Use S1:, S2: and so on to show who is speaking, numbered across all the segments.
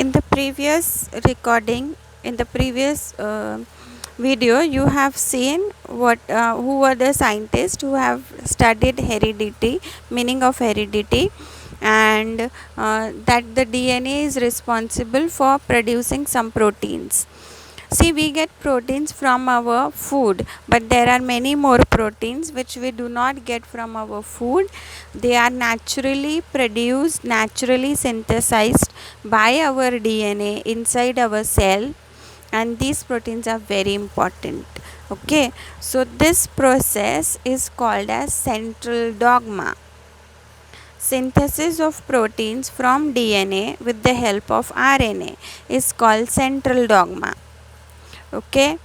S1: In the previous recording, in the previous video, you have seen who were the scientists who have studied heredity, meaning of heredity, and that the DNA is responsible for producing some proteins. See, we get proteins from our food, but there are many more proteins which we do not get from our food. They are naturally produced, naturally synthesized by our DNA inside our cell, and these proteins are very important. Okay, so this process is called as central dogma. Synthesis of proteins from DNA with the help of RNA is called central dogma. Okay,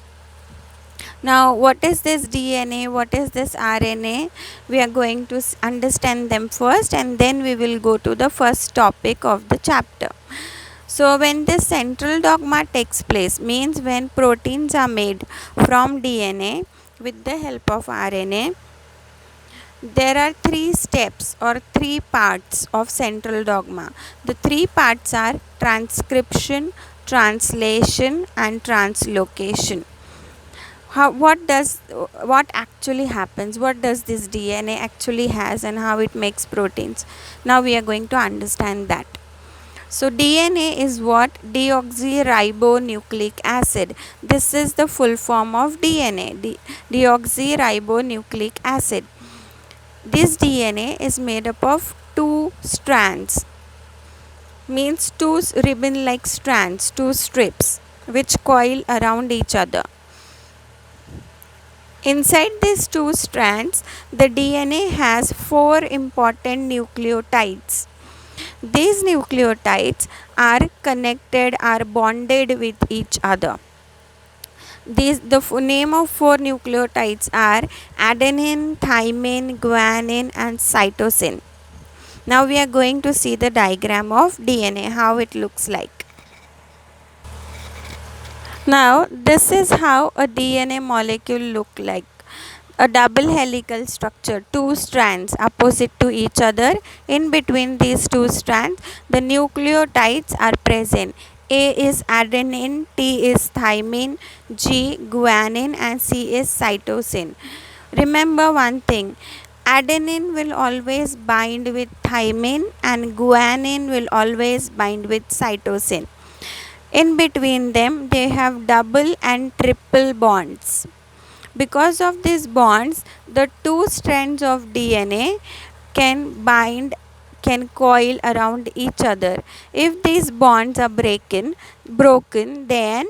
S1: now what is this DNA, what is this RNA? We are going to understand them first, and then we will go to the first topic of the chapter. So when this central dogma takes place, means when proteins are made from DNA with the help of RNA, there are three steps or three parts of central dogma. The three parts are transcription, translation, and translocation. What actually happens? What does this DNA actually has, and how it makes proteins? Now we are going to understand that. So DNA is what? Deoxyribonucleic acid. This is the full form of DNA, deoxyribonucleic acid. This DNA is made up of two strands, means two ribbon like strands, two strips which coil around each other. Inside these two strands, the DNA has four important nucleotides. These nucleotides are connected, are bonded with each other. The name of four nucleotides are adenine, thymine, guanine, and cytosine. Now we are going to see the diagram of DNA, how it looks like. Now this is how a DNA molecule look like. A double helical structure, two strands opposite to each other. In between these two strands, the nucleotides are present. A is adenine, T is thymine, G guanine, and C is cytosine. Remember one thing, adenine will always bind with thymine and guanine will always bind with cytosine. In between them, they have double and triple bonds. Because of these bonds, the two strands of DNA can coil around each other. If these bonds are broken, then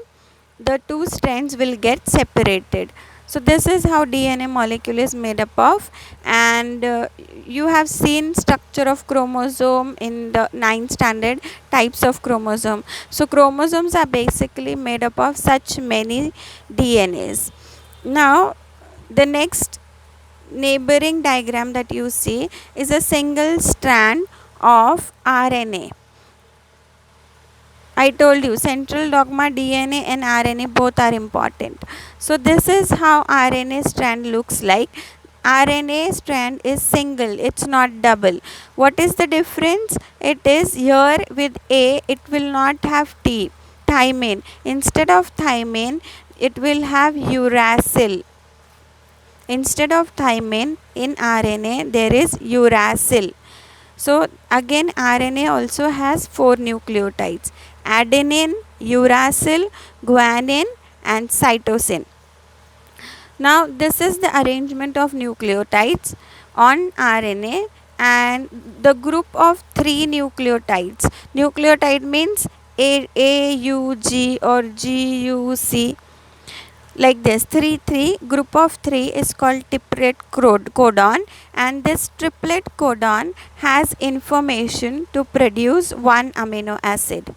S1: the two strands will get separated. So this is how DNA molecule is made up of, and you have seen structure of chromosome in the 9th standard, types of chromosome. So chromosomes are basically made up of such many DNAs. Now the next neighboring diagram that you see is a single strand of RNA. I told you central dogma, DNA and RNA both are important. So this is how RNA strand looks like. RNA strand is single, it's not double. What is the difference? It is here with A, it will not have T, thymine. Instead of thymine, it will have uracil. Instead of thymine, in RNA there is uracil. So again RNA also has four nucleotides: adenine, uracil, guanine, and cytosine. Now this is the arrangement of nucleotides on RNA, and the group of three nucleotides. Nucleotide means AUG or GUC. Like this, 3 group of 3 is called triplet codon, and this triplet codon has information to produce one amino acid.